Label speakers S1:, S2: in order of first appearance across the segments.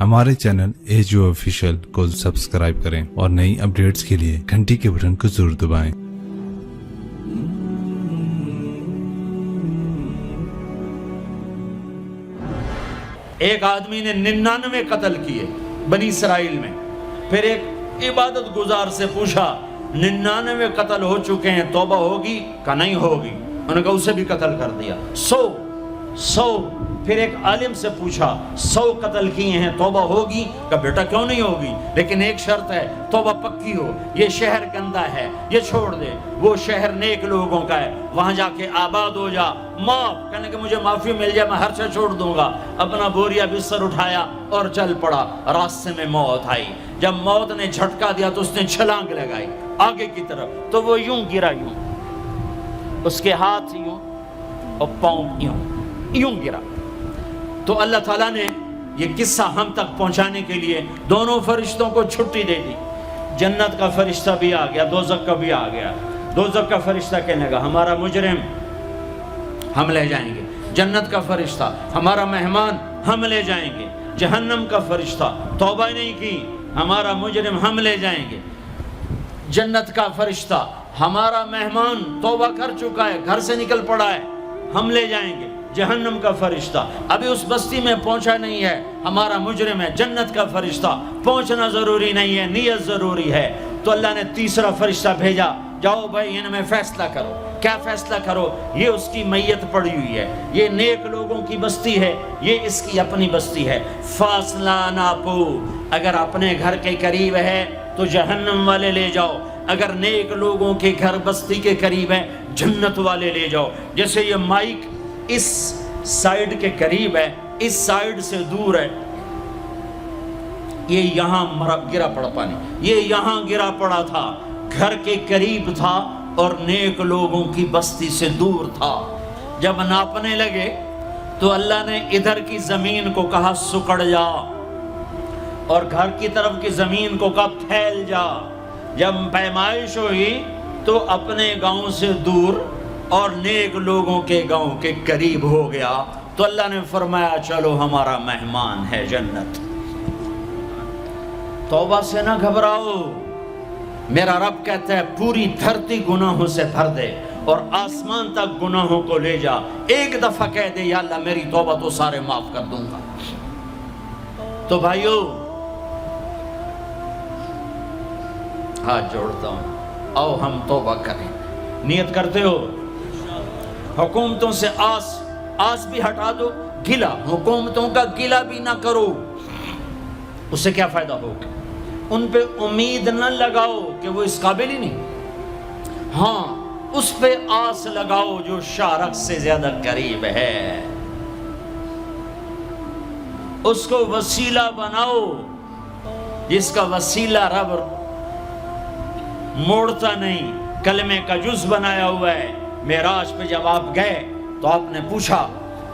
S1: ہمارے channel AGO official کو subscribe کریں اور نئی اپڈیٹس کے لیے گھنٹی کے بٹن کو ضرور دبائیں۔
S2: ایک آدمی نے 99 قتل کیے بنی اسرائیل میں، پھر ایک عبادت گزار سے پوچھا 99 قتل ہو چکے ہیں، توبہ ہوگی کہ نہیں ہوگی؟ انہوں نے کہا اسے بھی قتل کر دیا۔ 100 پھر ایک عالم سے پوچھا 100 قتل کیے ہیں، توبہ ہوگی؟ کہ بیٹا کیوں نہیں ہوگی، لیکن ایک شرط ہے، توبہ پکی ہو، یہ شہر گندا ہے، یہ چھوڑ دے، وہ شہر نیک لوگوں کا ہے، وہاں جا کے آباد ہو جا، معاف کہنے کہ مجھے معافی مل جائے میں ہر چیز چھوڑ دوں گا۔ اپنا بوریا بستر اٹھایا اور چل پڑا۔ راستے میں موت آئی، جب موت نے جھٹکا دیا تو اس نے چھلانگ لگائی آگے کی طرف، تو وہ یوں گرا، یوں اس کے ہاتھ یوں اور پاؤں یوں گرا۔ تو اللہ تعالیٰ نے یہ قصہ ہم تک پہنچانے کے لیے دونوں فرشتوں کو چھٹی دے دی۔ جنت کا فرشتہ بھی آ گیا، دوزخ کا بھی آ گیا۔ دوزخ کا فرشتہ کہنے لگا ہمارا مجرم ہم لے جائیں گے، جنت کا فرشتہ ہمارا مہمان ہم لے جائیں گے، جہنم کا فرشتہ توبہ نہیں کی ہمارا مجرم ہم لے جائیں گے، جنت کا فرشتہ ہمارا مہمان توبہ کر چکا ہے، گھر سے نکل پڑا ہے، ہم لے جائیں گے۔ جہنم کا فرشتہ ابھی اس بستی میں پہنچا نہیں ہے، ہمارا مجرم ہے۔ جنت کا فرشتہ پہنچنا ضروری نہیں ہے، نیت ضروری ہے۔ تو اللہ نے تیسرا فرشتہ بھیجا، جاؤ بھائی ان میں فیصلہ کرو۔ کیا فیصلہ کرو؟ یہ اس کی میت پڑی ہوئی ہے، یہ نیک لوگوں کی بستی ہے، یہ اس کی اپنی بستی ہے، فاصلہ ناپو۔ اگر اپنے گھر کے قریب ہے تو جہنم والے لے جاؤ، اگر نیک لوگوں کے گھر بستی کے قریب ہے جنت والے لے جاؤ۔ جیسے یہ مائک اس سائیڈ کے قریب ہے، اس سائیڈ سے دور ہے، یہ یہاں گرا پڑا پانی، یہ یہاں گرا پڑا تھا، گھر کے قریب تھا اور نیک لوگوں کی بستی سے دور تھا۔ جب ناپنے لگے تو اللہ نے ادھر کی زمین کو کہا سکڑ جا، اور گھر کی طرف کی زمین کو کہا پھیل جا۔ جب پیمائش ہوئی تو اپنے گاؤں سے دور اور نیک لوگوں کے گاؤں کے قریب ہو گیا، تو اللہ نے فرمایا چلو ہمارا مہمان ہے جنت۔ توبہ سے نہ گھبراؤ، میرا رب کہتا ہے پوری دھرتی گناہوں سے بھر دے اور آسمان تک گناہوں کو لے جا، ایک دفعہ کہہ دے یا اللہ میری توبہ تو سارے معاف کر دوں گا۔ تو بھائیو ہاتھ جوڑتا ہوں، آؤ ہم توبہ کریں۔ نیت کرتے ہو؟ حکومتوں سے آس بھی ہٹا دو، گلا حکومتوں کا گلا بھی نہ کرو، اس سے کیا فائدہ ہوگا؟ ان پہ امید نہ لگاؤ کہ وہ اس قابل ہی نہیں، ہاں اس پہ آس لگاؤ جو شارق سے زیادہ قریب ہے، اس کو وسیلہ بناؤ جس کا وسیلہ رب موڑتا نہیں، کلمے کا جز بنایا ہوا ہے۔ معراج پہ جب آپ گئے تو آپ نے پوچھا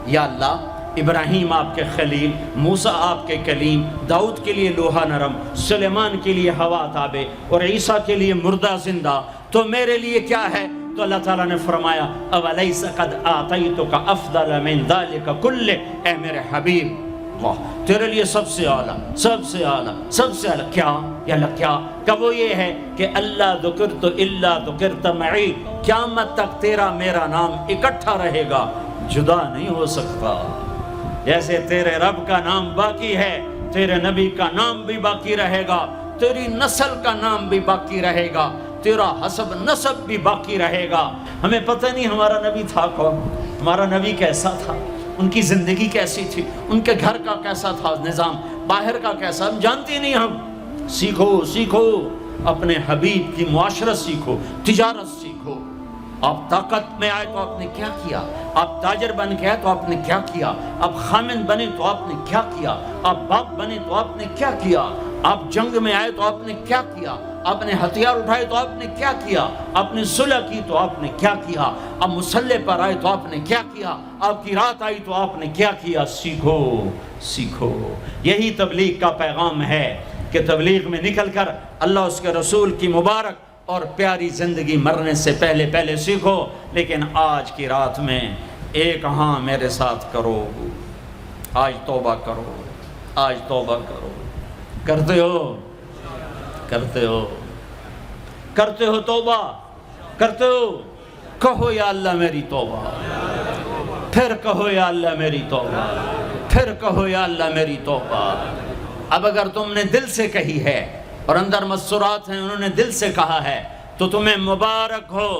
S2: یا اللہ ابراہیم آپ کے خلیل، موسیٰ آپ کے کلیم، داؤد کے لیے لوہا نرم، سلیمان کے لیے ہوا تابع اور عیسیٰ کے لیے مردہ زندہ، تو میرے لیے کیا ہے؟ تو اللہ تعالیٰ نے فرمایا اولیس قد آتیتک افضل من ذلک کل، اے میرے حبیب واہ تیرے لیے سب سے اعلیٰ، سب سے اعلیٰ، سب سے اعلیٰ کیا؟ یا اللہ کیا؟ کہ وہ یہ ہے کہ اللہ ذکرت الا ذکرت معی، قیامت تک تیرا میرا نام اکٹھا رہے گا، جدا نہیں ہو سکتا۔ جیسے تیرے رب کا نام باقی ہے، تیرے نبی کا نام بھی باقی رہے گا، تیری نسل کا نام بھی باقی رہے گا، تیرا حسب نسب بھی باقی رہے گا۔ ہمیں پتہ نہیں ہمارا نبی تھا کون، ہمارا نبی کیسا تھا، ان کی زندگی کیسی تھی، ان کے گھر کا کیسا تھا نظام، باہر کا کیسا، ہم جانتے نہیں۔ ہم سیکھو اپنے حبیب کی معاشرت سیکھو، تجارت سیکھو۔ آپ طاقت میں آئے تو آپ نے کیا کیا، آپ تاجر بن کے آئے تو آپ نے کیا کیا، آپ خامن بنے تو آپ نے کیا کیا، آپ باپ بنے تو آپ نے کیا کیا، آپ جنگ میں آئے تو آپ نے کیا کیا، آپ نے ہتھیار اٹھائے تو آپ نے کیا کیا، آپ نے صلح کی تو آپ نے کیا کیا، آپ مسلح پر آئے تو آپ نے کیا کیا، آپ کی رات آئی تو آپ نے کیا کیا۔ سیکھو۔ یہی تبلیغ کا پیغام ہے کہ تبلیغ میں نکل کر اللہ اس کے رسول کی مبارک اور پیاری زندگی مرنے سے پہلے سیکھو۔ لیکن آج کی رات میں ایک ہاں میرے ساتھ کرو، آج توبہ کرو، آج توبہ کرو. کرتے ہو؟ کرتے ہو؟ کرتے ہو توبہ؟ کرتے ہو؟ کہو یا اللہ میری توبہ. پھر کہو یا اللہ میری توبہ. پھر کہو یا اللہ میری توبہ. اب اگر تم نے دل سے کہی ہے اور اندر مسرات ہیں انہوں نے دل سے کہا ہے تو تمہیں مبارک ہو.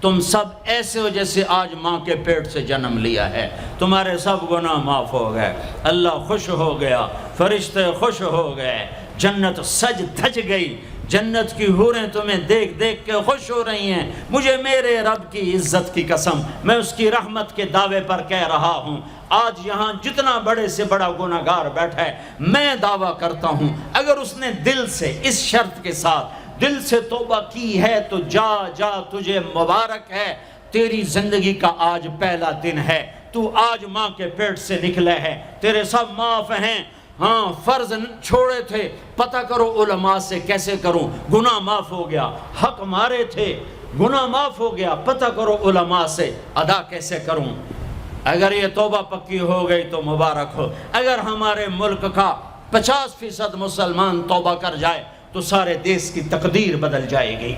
S2: تم سب ایسے ہو جیسے آج ماں کے پیٹ سے جنم لیا ہے. تمہارے سب گناہ معاف ہو گئے. اللہ خوش ہو گیا. فرشتے خوش ہو گئے. جنت سج دھج گئی. جنت کی حوریں تمہیں دیکھ دیکھ کے خوش ہو رہی ہیں. مجھے میرے رب کی عزت کی قسم میں اس کی رحمت کے دعوے پر کہہ رہا ہوں آج یہاں جتنا بڑے سے بڑا گناہگار بیٹھا ہے میں دعویٰ کرتا ہوں اگر اس نے دل سے اس شرط کے ساتھ دل سے توبہ کی ہے تو جا جا تجھے مبارک ہے. تیری زندگی کا آج پہلا دن ہے. تو آج ماں کے پیٹ سے نکلے ہے. تیرے سب معاف ہیں. ہاں فرض چھوڑے تھے پتہ کرو علماء سے کیسے کروں. گناہ معاف ہو گیا. حق مارے تھے گناہ معاف ہو گیا. پتہ کرو علماء سے ادا کیسے کروں. اگر یہ توبہ پکی ہو گئی تو مبارک ہو. اگر ہمارے ملک کا 50% مسلمان توبہ کر جائے تو سارے دیش کی تقدیر بدل جائے گی.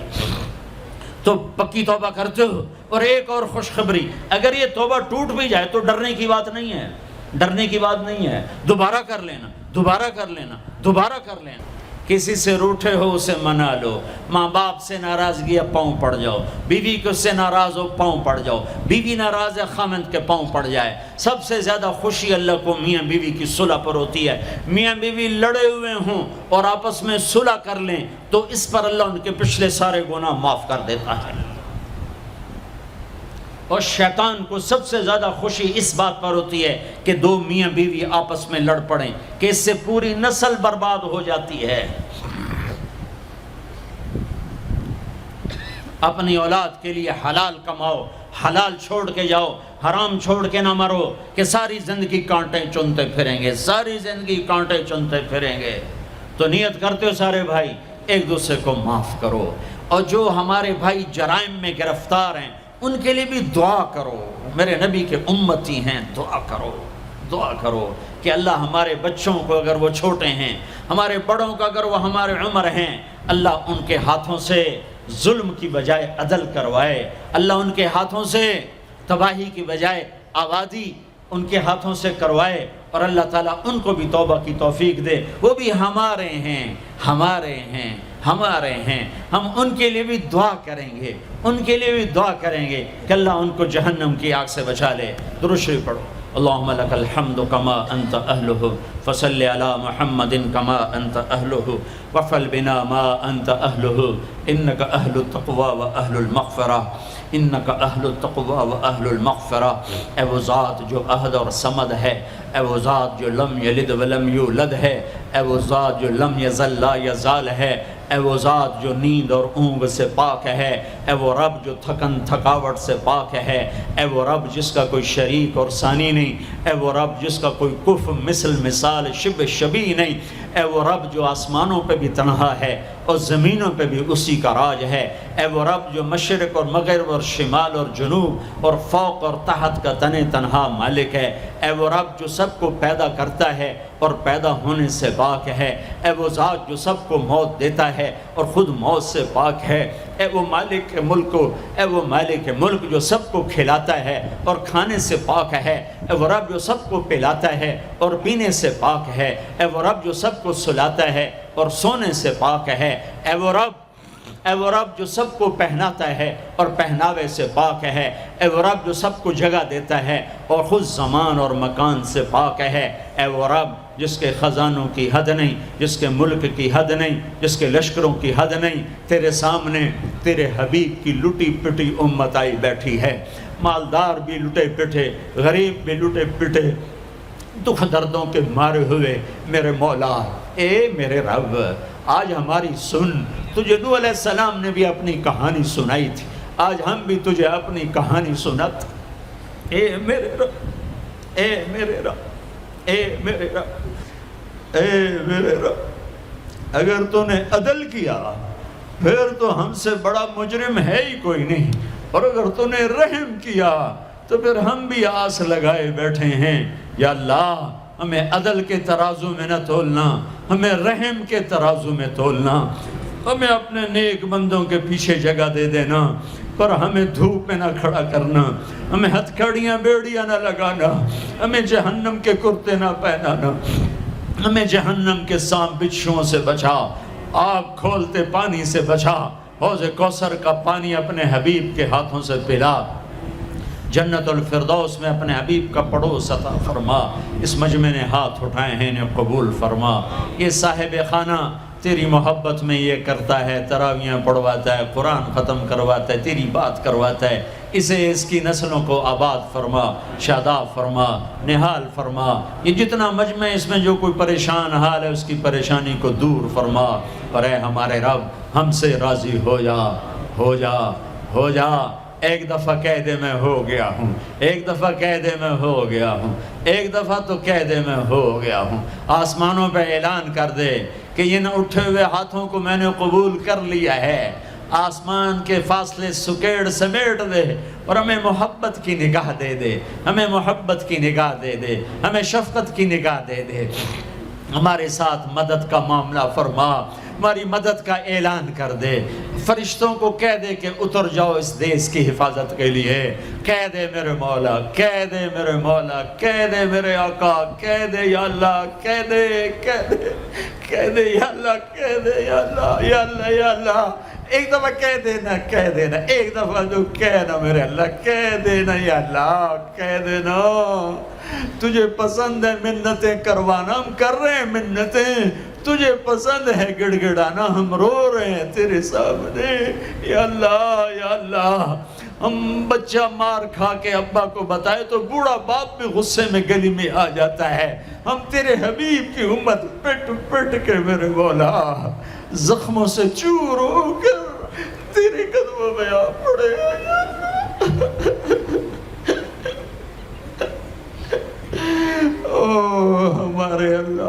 S2: تو پکی توبہ کرتے ہو. اور ایک اور خوشخبری اگر یہ توبہ ٹوٹ بھی جائے تو ڈرنے کی بات نہیں ہے. ڈرنے کی بات نہیں ہے. دوبارہ کر لینا. دوبارہ کر لینا. دوبارہ کر لینا. کسی سے روٹھے ہو اسے منا لو. ماں باپ سے ناراضگی ہے پاؤں پڑ جاؤ. بیوی کو سے ناراض ہو پاؤں پڑ جاؤ. بیوی ناراض ہے خامند کے پاؤں پڑ جائے. سب سے زیادہ خوشی اللہ کو میاں بیوی کی صلح پر ہوتی ہے. میاں بیوی لڑے ہوئے ہوں اور آپس میں صلح کر لیں تو اس پر اللہ ان کے پچھلے سارے گناہ معاف کر دیتا ہے. اور شیطان کو سب سے زیادہ خوشی اس بات پر ہوتی ہے کہ دو میاں بیوی آپس میں لڑ پڑیں کہ اس سے پوری نسل برباد ہو جاتی ہے. اپنی اولاد کے لیے حلال کماؤ. حلال چھوڑ کے جاؤ. حرام چھوڑ کے نہ مرو کہ ساری زندگی کانٹے چنتے پھریں گے. ساری زندگی کانٹے چنتے پھریں گے. تو نیت کرتے ہو سارے بھائی ایک دوسرے کو معاف کرو. اور جو ہمارے بھائی جرائم میں گرفتار ہیں ان کے لیے بھی دعا کرو. میرے نبی کے امتی ہیں. دعا کرو. دعا کرو کہ اللہ ہمارے بچوں کو اگر وہ چھوٹے ہیں ہمارے بڑوں کو اگر وہ ہمارے عمر ہیں اللہ ان کے ہاتھوں سے ظلم کی بجائے عدل کروائے. اللہ ان کے ہاتھوں سے تباہی کی بجائے آبادی ان کے ہاتھوں سے کروائے. اور اللہ تعالیٰ ان کو بھی توبہ کی توفیق دے. وہ بھی ہمارے ہیں. ہمارے ہیں. ہمارے ہیں. ہم ان کے لیے بھی دعا کریں گے. ان کے لیے بھی دعا کریں گے کہ اللہ ان کو جہنم کی آگ سے بچا لے. درود شریف پڑھو. اللہم لک الحمد کما انت اہلہ فصل علی محمد کما انت اہلہ وفعل بنا ما انت اہلہ انک اہل التقوی و اہل المغفرہ. انک اہل التقوی و اہل المغفرہ. اے وہ ذات جو عہد اور صمد ہے. اے وہ ذات جو لم یلد ولم یولد ہے. اے وہ ذات جو لم یزل لا یزال ہے. اے وہ ذات جو نیند اور اونگ سے پاک ہے. اے وہ رب جو تھکن تھکاوٹ سے پاک ہے. اے وہ رب جس کا کوئی شریک اور ثانی نہیں. اے وہ رب جس کا کوئی کف مثل مثال شبہ شبیہ نہیں. اے وہ رب جو آسمانوں پہ بھی تنہا ہے اور زمینوں پہ بھی اسی کا راج ہے. اے وہ رب جو مشرق اور مغرب اور شمال اور جنوب اور فوق اور تحت کا تن تنہا مالک ہے. اے وہ رب جو سب کو پیدا کرتا ہے اور پیدا ہونے سے پاک ہے. اے وہ ذات جو سب کو موت دیتا ہے اور خود موت سے پاک ہے. اے وہ مالک ملک اے وہ مالک ملک جو سب کو کھلاتا ہے اور کھانے سے پاک ہے. اے وہ رب جو سب کو پلاتا ہے اور پینے سے پاک ہے. اے وہ رب جو سب کو سلاتا ہے اور سونے سے پاک ہے. اے وہ رب جو سب کو پہناتا ہے اور پہناوے سے پاک ہے. اے وہ رب جو سب کو جگہ دیتا ہے اور خود زمان اور مکان سے پاک ہے. اے وہ رب جس کے خزانوں کی حد نہیں, جس کے ملک کی حد نہیں, جس کے لشکروں کی حد نہیں. تیرے سامنے تیرے حبیب کی لٹی پٹی امت آئی بیٹھی ہے. مالدار بھی لٹے پٹے, غریب بھی لٹے پٹے, دکھ دردوں کے مارے ہوئے. میرے مولا اے میرے رب آج ہماری سن. تجھے نوح علیہ السلام نے بھی اپنی کہانی سنائی تھی, آج ہم بھی تجھے اپنی کہانی سنت. اے میرے رب اے میرے رب اے میرے رب اے میرے رب اگر تو نے عدل کیا پھر تو ہم سے بڑا مجرم ہے ہی کوئی نہیں, اور اگر تو نے رحم کیا تو پھر ہم بھی آس لگائے بیٹھے ہیں. یا اللہ ہمیں عدل کے ترازو میں نہ تولنا، ہمیں رحم کے ترازو میں تولنا، ہمیں اپنے نیک بندوں کے پیچھے جگہ دے دینا، پر ہمیں دھوپ میں نہ کھڑا کرنا، ہمیں ہتھکڑیاں بیڑیاں نہ لگانا، ہمیں جہنم کے کرتے نہ پہنانا، ہمیں جہنم کے سانپ بچھوؤں سے بچا، آگ کھولتے پانی سے بچا، حوض کوثر کا پانی اپنے حبیب کے ہاتھوں سے پلا، جنت الفردوس میں اپنے حبیب کا پڑوس عطا فرما، اس مجمع نے ہاتھ اٹھائے ہیں انہیں قبول فرما۔ یہ صاحب خانہ تیری محبت میں یہ کرتا ہے، تراویاں پڑھواتا ہے، قرآن ختم کرواتا ہے، تیری بات کرواتا ہے، اسے اس کی نسلوں کو آباد فرما، شاداب فرما، نہال فرما۔ یہ جتنا مجمع اس میں جو کوئی پریشان حال ہے اس کی پریشانی کو دور فرما، اور اے ہمارے رب ہم سے راضی ہو جا، ہو جا، ہو جا۔ ایک دفعہ کہہ دے میں ہو گیا ہوں، ایک دفعہ کہہ دے میں ہو گیا ہوں، ایک دفعہ تو کہہ دے میں ہو گیا ہوں۔ آسمانوں پہ اعلان کر دے کہ ان اٹھے ہوئے ہاتھوں کو میں نے قبول کر لیا ہے، آسمان کے فاصلے سکیڑ سمیٹ دے اور ہمیں محبت کی نگاہ دے دے، ہمیں محبت کی نگاہ دے دے، ہمیں شفقت کی نگاہ دے دے، ہمارے ساتھ مدد کا معاملہ فرما، ہماری مدد کا اعلان کر دے، فرشتوں کو کہہ دے کہ اتر جاؤ اس دیس کی حفاظت کے لیے، کہہ دے میرے مولا، کہہ دے میرے مولا، کہہ دے میرے آقا، کہہ دے یا اللہ، کہہ دے، کہہ دے، کہہ دے یا اللہ، کہہ دے یا اللہ، یا اللہ، یا اللہ۔ ایک دفعہ کہہ دینا، کہہ دینا، ایک دفعہ جو کہنا میرے اللہ، کہہ دینا یا اللہ، کہہ دینا۔ تجھے پسند ہے منتیں کروانا، ہم کر رہے ہیں منتیں، تجھے پسند ہے گڑ گڑانا، ہم رو رہے ہیں تیرے سامنے یا اللہ، یا اللہ۔ ہم بچہ مار کھا کے ابا کو بتائے تو بوڑھا باپ بھی غصے میں گلی میں آ جاتا ہے، ہم تیرے حبیب کی امت پٹ پٹ کے میرے مولا زخموں سے چور ہو کر تیرے قدموں میں آ پڑے یا اللہ۔ او ہمارے اللہ،